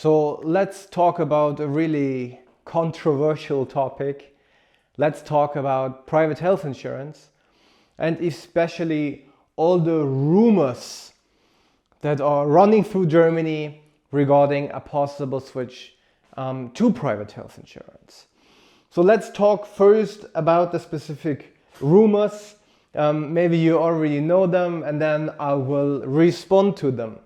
So let's talk about a really controversial topic. Let's talk about private health insurance and especially all the rumors that are running through Germany regarding a possible switch to private health insurance. So let's talk first about the specific rumors. Maybe you already know them, and then I will respond to them.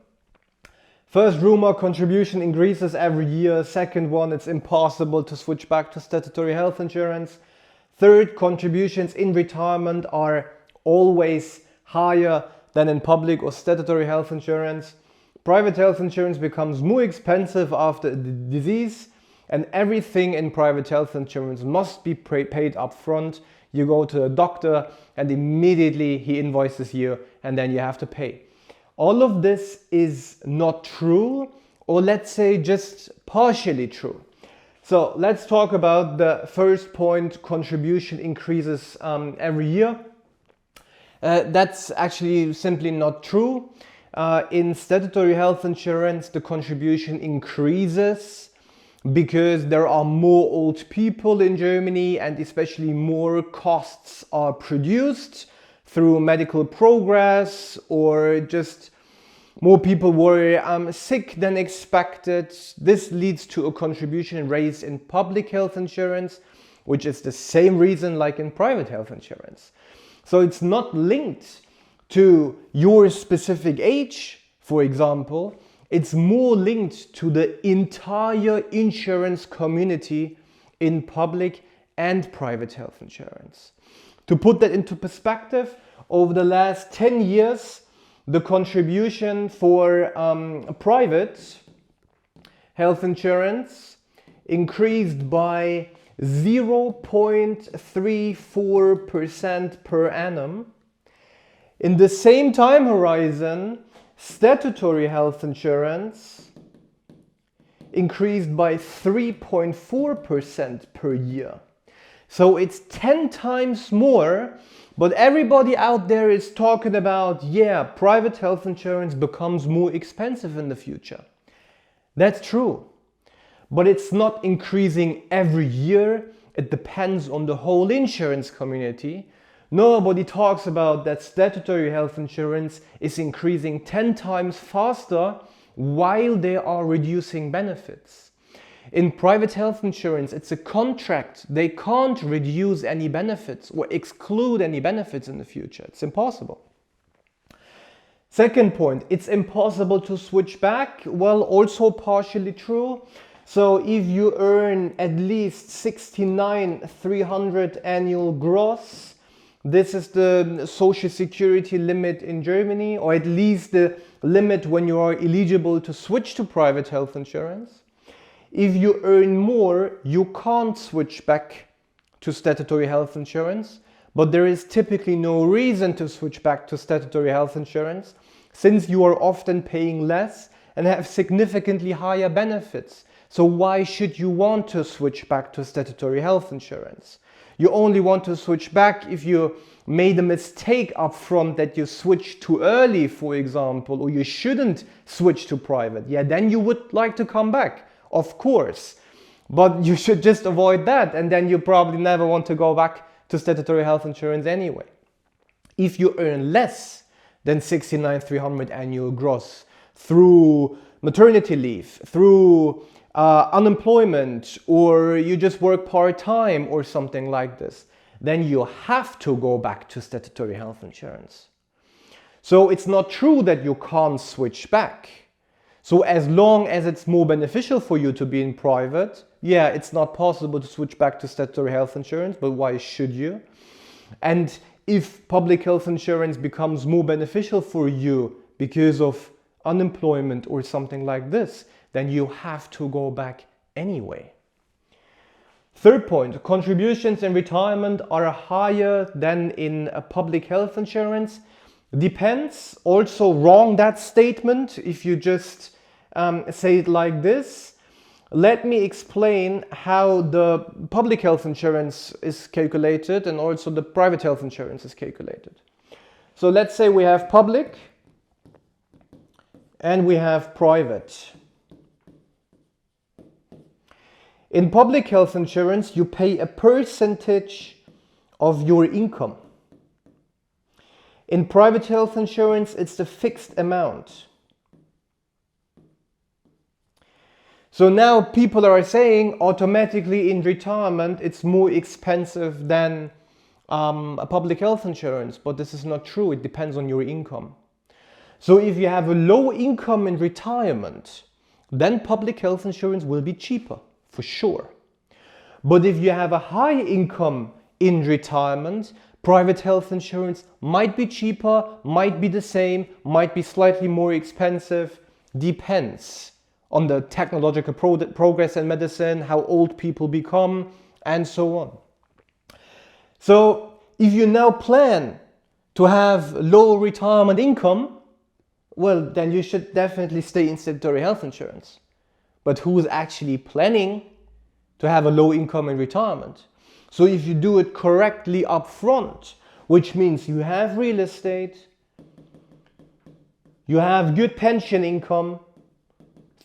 First rumor, contribution increases every year. Second one, it's impossible to switch back to statutory health insurance. Third, contributions in retirement are always higher than in public or statutory health insurance. Private health insurance becomes more expensive after the disease, and everything in private health insurance must be paid up front. You go to a doctor and immediately he invoices you and then you have to pay. All of this is not true, or let's say just partially true. So let's talk about the first point, contribution increases every year. That's actually simply not true. In statutory health insurance, the contribution increases because there are more old people in Germany, and especially more costs are produced through medical progress, or just more people were sick than expected. This leads to a contribution raise in public health insurance, which is the same reason like in private health insurance. So it's not linked to your specific age, for example. It's more linked to the entire insurance community in public and private health insurance. To put that into perspective, over the last 10 years, the contribution for private health insurance increased by 0.34% per annum. In the same time horizon, statutory health insurance increased by 3.4% per year. So it's 10 times more, but everybody out there is talking about, yeah, private health insurance becomes more expensive in the future. That's true, but it's not increasing every year. It depends on the whole insurance community. Nobody talks about that statutory health insurance is increasing 10 times faster while they are reducing benefits. In private health insurance, it's a contract. They can't reduce any benefits or exclude any benefits in the future. It's impossible. Second point, it's impossible to switch back. Well, also partially true. So if you earn at least 69,300 annual gross, this is the social security limit in Germany, or at least the limit when you are eligible to switch to private health insurance. If you earn more, you can't switch back to statutory health insurance, but there is typically no reason to switch back to statutory health insurance since you are often paying less and have significantly higher benefits. So why should you want to switch back to statutory health insurance? You only want to switch back if you made a mistake up front, that you switched too early, for example, or you shouldn't switch to private. Yeah, then you would like to come back, of course. But you should just avoid that, and then you probably never want to go back to statutory health insurance anyway. If you earn less than 69,300 annual gross through maternity leave, through unemployment, or you just work part-time or something like this, then you have to go back to statutory health insurance. So it's not true that you can't switch back. So as long as it's more beneficial for you to be in private, yeah, it's not possible to switch back to statutory health insurance, but why should you? And if public health insurance becomes more beneficial for you because of unemployment or something like this, then you have to go back anyway. Third point, contributions in retirement are higher than in a public health insurance. Depends. Also wrong, that statement, if you just say it like this. Let me explain how the public health insurance is calculated and also the private health insurance is calculated. So let's say we have public and we have private. In public health insurance, you pay a percentage of your income. In private health insurance, it's the fixed amount. So now people are saying automatically in retirement it's more expensive than a public health insurance, but this is not true. It depends on your income. So if you have a low income in retirement, then public health insurance will be cheaper, for sure. But if you have a high income in retirement, private health insurance might be cheaper, might be the same, might be slightly more expensive, depends on the technological progress in medicine, how old people become, and so on. So if you now plan to have low retirement income, well, then you should definitely stay in statutory health insurance. But who is actually planning to have a low income in retirement? So if you do it correctly up front, which means you have real estate, you have good pension income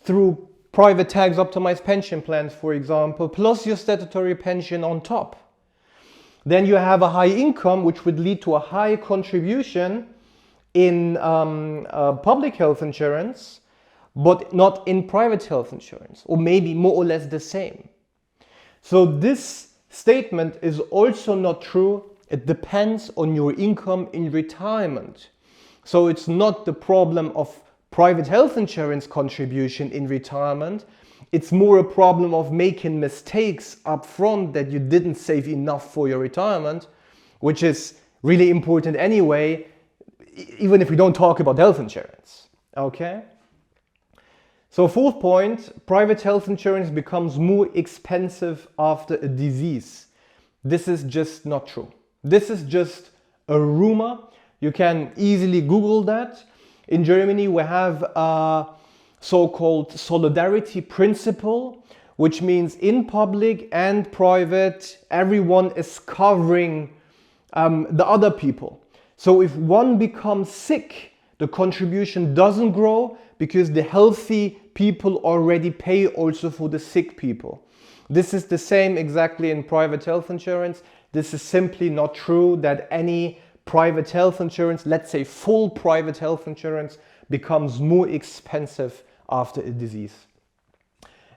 through private tax optimized pension plans, for example, plus your statutory pension on top, then you have a high income, which would lead to a high contribution in public health insurance, but not in private health insurance, or maybe more or less the same. So this statement is also not true. It depends on your income in retirement. So it's not the problem of private health insurance contribution in retirement. It's more a problem of making mistakes up front that you didn't save enough for your retirement, which is really important anyway, even if we don't talk about health insurance. Okay? So fourth point, private health insurance becomes more expensive after a disease. This is just not true. This is just a rumor. You can easily Google that. In Germany, we have a so-called solidarity principle, which means in public and private, everyone is covering the other people. So if one becomes sick, the contribution doesn't grow because the healthy people already pay also for the sick people. This is the same exactly in private health insurance. This is simply not true that any private health insurance, let's say full private health insurance, becomes more expensive after a disease.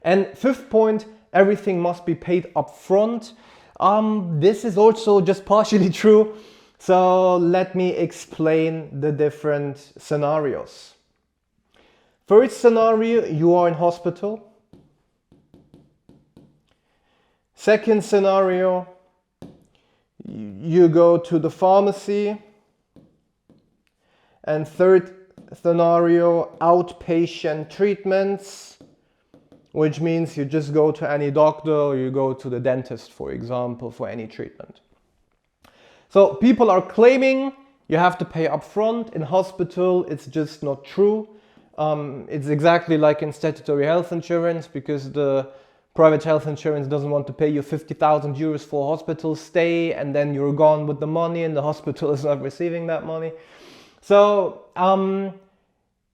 And fifth point, everything must be paid up front. This is also just partially true. So let me explain the different scenarios. First scenario, you are in hospital. Second scenario, you go to the pharmacy. And third scenario, outpatient treatments, which means you just go to any doctor or you go to the dentist, for example, for any treatment. So people are claiming you have to pay upfront. In hospital, it's just not true. It's exactly like in statutory health insurance, because the private health insurance doesn't want to pay you 50,000 euros for a hospital stay and then you're gone with the money and the hospital is not receiving that money. So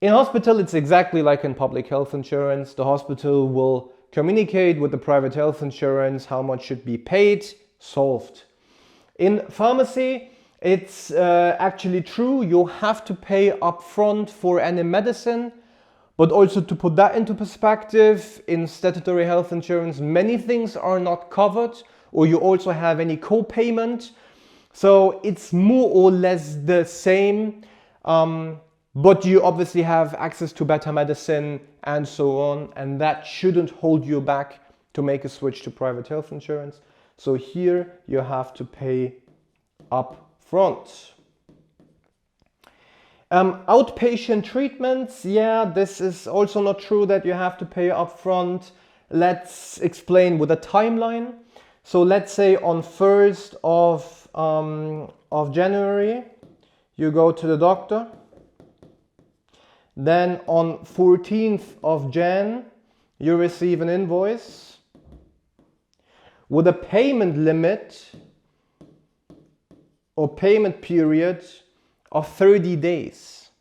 in hospital, it's exactly like in public health insurance. The hospital will communicate with the private health insurance how much should be paid, solved. In pharmacy, it's actually true. You have to pay upfront for any medicine, but also to put that into perspective, in statutory health insurance, many things are not covered, or you also have any co-payment. So it's more or less the same, but you obviously have access to better medicine and so on, and that shouldn't hold you back to make a switch to private health insurance. So here you have to pay up front. Outpatient treatments, yeah, this is also not true that you have to pay up front. Let's explain with a timeline. So let's say on 1st of January, you go to the doctor. Then on 14th of Jan, you receive an invoice with a payment limit or payment period of 30 days.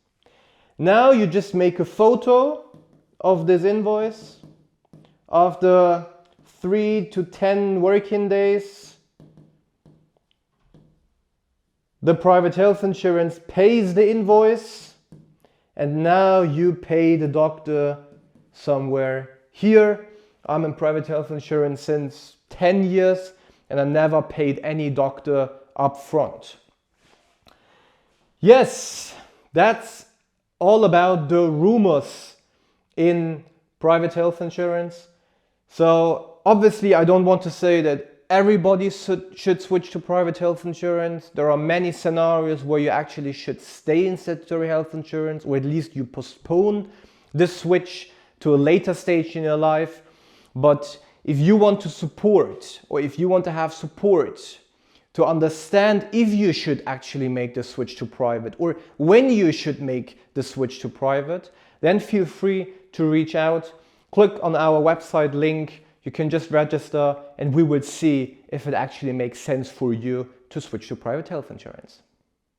Now you just make a photo of this invoice. After 3 to 10 working days, the private health insurance pays the invoice, and now you pay the doctor somewhere. Here, I'm in private health insurance since 10 years and I never paid any doctor up front. Yes, that's all about the rumors in private health insurance. So obviously I don't want to say that everybody should switch to private health insurance. There are many scenarios where you actually should stay in statutory health insurance, or at least you postpone the switch to a later stage in your life. But if you want to support, or if you want to have support to understand if you should actually make the switch to private, or when you should make the switch to private, then feel free to reach out. Click on our website link. You can just register and we will see if it actually makes sense for you to switch to private health insurance.